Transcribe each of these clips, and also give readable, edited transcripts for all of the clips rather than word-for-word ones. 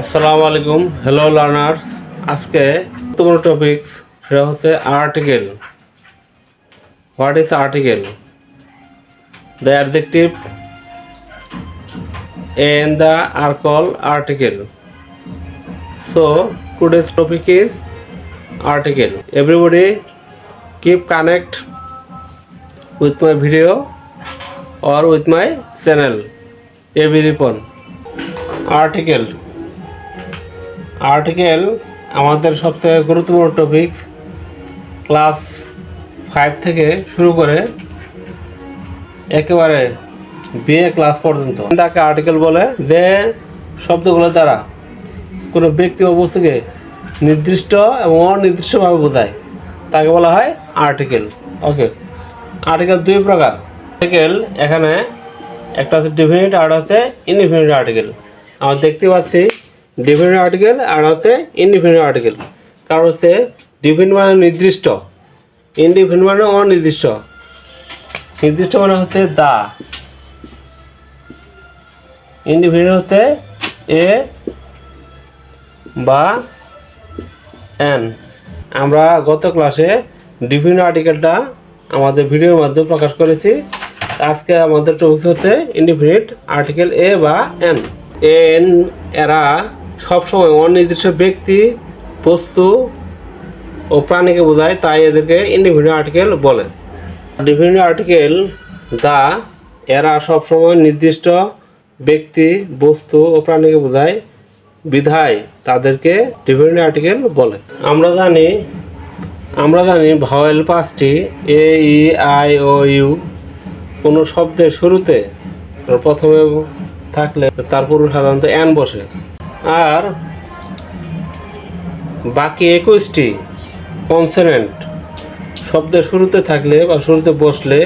আসসালামু আলাইকুম। Hello learners. আজকে তোমার টপিকস সেটা হচ্ছে article. What is article? The adjective and the are called article. So today's topic is article. Everybody keep connect with my video or with my channel every phone. Article আমাদের সবচেয়ে গুরুত্বপূর্ণ topic. Class 5 থেকে শুরু করে একেবারে BA class পর্যন্ত তাকে article বলে। যে শব্দগুলো দ্বারা কোনো ব্যক্তি বা বস্তুকে নির্দিষ্ট এবং অনির্দিষ্টভাবে বোঝায় তাকে বলা হয় আর্টিকেল। ওকে, আর্টিকেল দুই প্রকার। আর্টিকেল এখানে একটা হচ্ছে ডিফিনিট আর হচ্ছে ইনডিফিনিট আর্টিকেল। আমরা দেখতে পাচ্ছি ডিফিনিট আর্টিকেল আর হচ্ছে ইনডিফিনিট আর্টিকেল। কারণ হচ্ছে ডিফিনিট মানে নির্দিষ্ট, ইনডিফিনিট মানে অনির্দিষ্ট। নির্দিষ্ট মানে হচ্ছে দা, ইনডিফিনিট হচ্ছে এ বা এন। আমরা গত ক্লাসে ডিফিনিট আর্টিকেলটা আমাদের ভিডিওর মাধ্যমে প্রকাশ করেছি। আজকে আমাদের টপিক হচ্ছে ইনডিফিনিট আর্টিকেল এ বা এন। এন এরা সবসময় অনির্দিষ্ট ব্যক্তি, বস্তু ও প্রাণীকে বোঝায়, তাই এদেরকে ইনডিফিনিট আর্টিকেল বলে। ডিফিনিট আর্টিকেল দা এরা সবসময় নির্দিষ্ট ব্যক্তি, বস্তু ও প্রাণীকে বোঝায়, বিধায় তাদেরকে ডিফিনিট আর্টিকেল বলে। আমরা জানি ভাওয়েল 5টি, এ, ই, আই, ও, ইউ। কোনো শব্দের শুরুতে প্রথমে থাকলে তার পূর্বে সাধারণত এন বসে। আর বাকি 21টি কনসোনেন্ট শব্দের শুরুতে থাকলে বা শুরুতে বসলে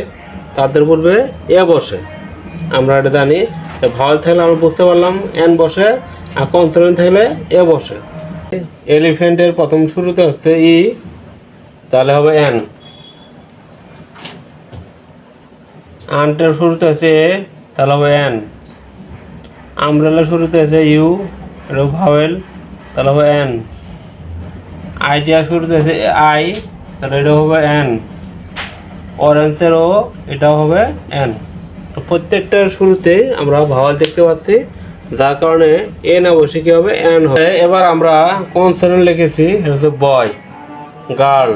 তাদের পূর্বে এ বসে। আমরা এটা জানি। ভাওয়েল থাকলে আমরা বুঝতে পারলাম এন বসে, আর কনসোনেন্ট থাকলে এ বসে। এলিফ্যান্টের প্রথম শুরুতে হচ্ছে ই, তাহলে হবে এন। আন্টের শুরুতে হচ্ছে এ, তাহলে হবে এন। আমব্রেলার শুরুতে আছে ইউ, এটা ভাওয়েল, তাহলে হবে এন। আইটিআর শুরুতে আছে আই, তাহলে এটা হবে এন। অরেঞ্জের ও, এটাও হবে এন। তো প্রত্যেকটার শুরুতেই আমরা ভাওয়েল দেখতে পাচ্ছি, যার কারণে এ না বসে কি হবে এন হবে। এবার আমরা কনসোনেন্ট লিখেছি, এটা হচ্ছে বয়, গার্ল,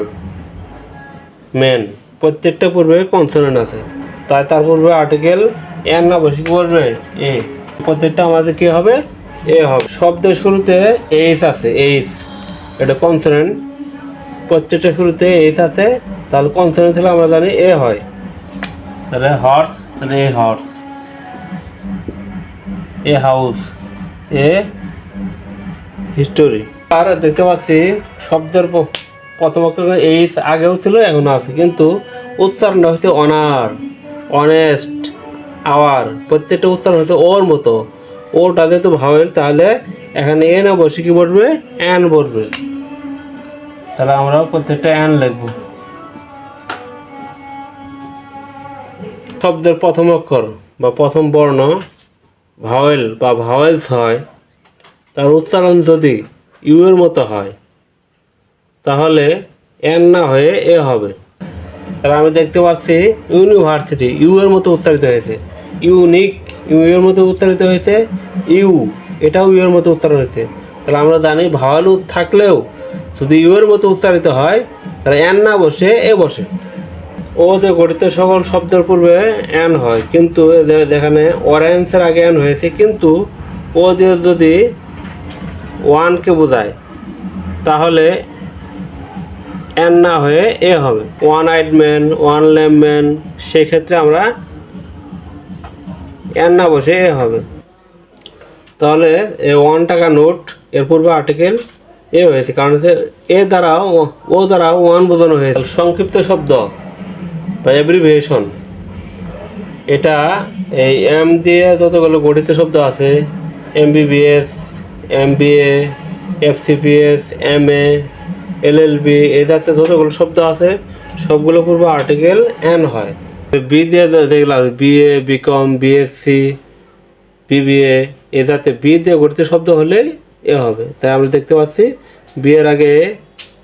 মেন। প্রত্যেকটা পূর্বে কনসোনেন্ট আছে, তাই তার পূর্বে আর্টিকেল এন না বসে কি বলবে এ। প্রত্যেকটা আমাদের কি হবে এ হবে। শব্দের শুরুতে এইচ আছে, এইচ, এটা কনসোনেন্ট। প্রত্যেকটা শুরুতে এইচ আছে, তাহলে কনসোনেন্ট থেকে আমরা জানি এ হয়। তাহলে হর্স, তাহলে a horse. A house, a history. আর দেখতে পাচ্ছি শব্দের প্রথম অক্ষর এইচ আগেও ছিল, এখনো আছে, কিন্তু উচ্চারণটা হচ্ছে অনার, অনেস্ট, আওয়ার। প্রত্যেকটা উচ্চারণ হচ্ছে ওর মতো। ওটা যেহেতু ভাওয়েল, তাহলে এখানে এ না বসে কি বলবে এন বলবে। তাহলে আমরা প্রত্যেকটা এন লিখব। শব্দের প্রথম অক্ষর বা প্রথম বর্ণ ভাওয়েল বা ভাওয়েলস হয়, তার উচ্চারণ যদি ইউ এর মতো হয় তাহলে এন না হয়ে এ হবে। তাহলে আমি দেখতে পাচ্ছি ইউনিভার্সিটি ইউ এর মতো উচ্চারিত হয়েছে, ইউনিক ইউ এর মতো উচ্চারিত হয়েছে, ইউ এটাও ইউ এর মতো উচ্চারণ হয়েছে। তাহলে আমরা জানি ভাওয়েল থাকলেও যদি ইউ এর মতো উচ্চারিত হয় তাহলে এন না বসে এ বসে। ও যে গঠিত সকল শব্দের পূর্বে এন হয়, কিন্তু যেখানে অরেঞ্জের আগে এন হয়েছে, কিন্তু ও দিয়ে যদি ওয়ানকে বোঝায় তাহলে এন না হয়ে এ হবে। One eyed man, one lamp man, সেক্ষেত্রে আমরা এন না বসে এ হবে। তাহলে এ 1 টাকা নোট এর পূর্বে আর্টিকেল এ হয়েছে, কারণ হচ্ছে এ দ্বারা ও দ্বারা ওয়ান বোঝানো হয়েছে। সংক্ষিপ্ত শব্দ বা অ্যাব্রিভিয়েশন, এটা এই এম দিয়ে যতগুলো গঠিত শব্দ আছে, MBBS, MBA, FCPS, MA, LLB, এই জাতীয় যতগুলো শব্দ আছে সবগুলো পূর্বে আর্টিকেল এন হয়। বি দিয়ে দেখলাম বিএ, বিকম, বিএসসি, বিবিএ, এ জাতীয় বি দিয়ে গঠিত শব্দ হলে এ হবে। তাই আমরা দেখতে পাচ্ছি বি এর আগে এ,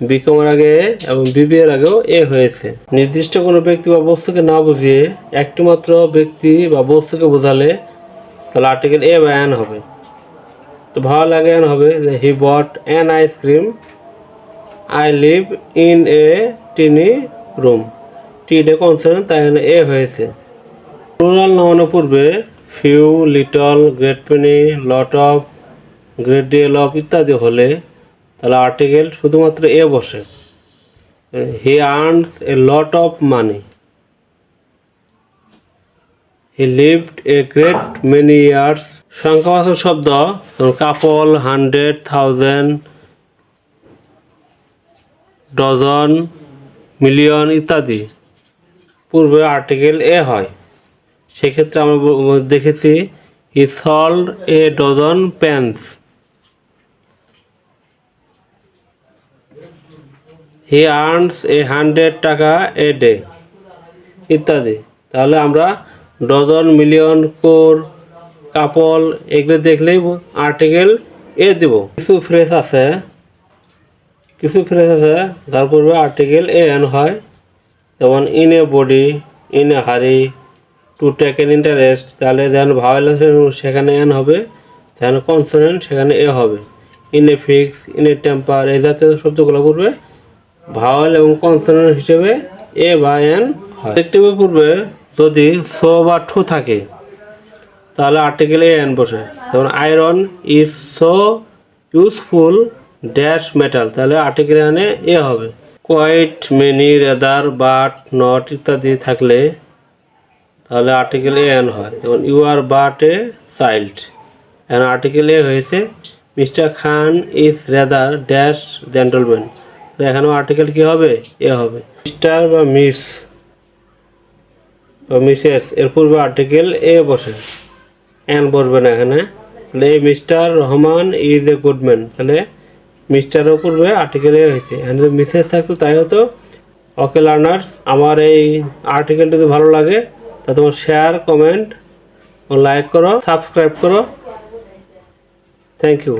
বি কমার আগে এ এবং বিবি এর আগেও এ হয়েছে। নির্দিষ্ট কোনো ব্যক্তি বা বস্তুকে না বুঝিয়ে একটি মাত্র ব্যক্তি বা বস্তুকে বোঝালে তাহলে আর্টিকেল এ বা অ্যান হবে। তো ভালো লাগে অ্যান হবে যে he bought an ice cream, I live in a tiny room. টি ডে কনসার্ন তাই এ হয়েছে। প্লুরাল নাউনের পূর্বে few, little, great many, lot of, great deal of ইত্যাদি হলে তাহলে আর্টিকেল শুধুমাত্র এ বসে। He earns a lot of money, he lived a great many years. সংখ্যাবাচক শব্দ কাপল, 100, 1000, ডজন, মিলিয়ন ইত্যাদি পূর্বে আর্টিকেল এ হয়। সেক্ষেত্রে আমরা দেখেছি he sold a dozen pens, he earns a 100 টাকা এ ডে ইত্যাদি। তাহলে আমরা ডজন, মিলিয়ন, কোর, কাপল এগুলো দেখলেই আর্টিকেল এ দেব। কিছু ফ্রেজ আছে যার পূর্বে আর্টিকেল এ এন হয়, যেমন in a body, in a হারি, টু টেক এন ইন্টারেস্ট। তাহলে যেন ভাওয়েল আছে সেখানে এন হবে, যেন কনসোনেন্ট সেখানে এ হবে। In a fix, in a temper এই জাতীয় শব্দগুলো পূর্বে ভাওয়েল এবং কনসোনেন্ট হিসেবে এ বা এন হয়। অ্যাডজেক্টিভের পূর্বে যদি সো বা ঠু থাকে তাহলে আর্টিকেল এ এন বসে। যেমন iron is so useful dash metal, তাহলে আর্টিকেল এনে এ হবে। Quite, many, rather, but, not ইত্যাদি থাকলে তাহলে আর্টিকেল এ এন হয়। যেমন you are but a child, এখন আর্টিকেল এ হয়েছে। Mister Khan is rather dash gentleman, এখানেও আর্টিকেল কি হবে এ হবে। মিস্টার বা মিস বা মিসেস এর পূর্বে আর্টিকেল এ বসে, এন বসবে না এখানে। তাহলে এই mister Rahman is a good man, তাহলে মিস্টারের পূর্বে আর্টিকেল এ হয়েছে। এখানে যদি মিসেস থাকতো তাই হতো। ওকে লার্নার্স, আমার এই আর্টিকেলটি যদি ভালো লাগে তা তোমার শেয়ার, কমেন্ট ও লাইক করো, সাবস্ক্রাইব করো। Thank you.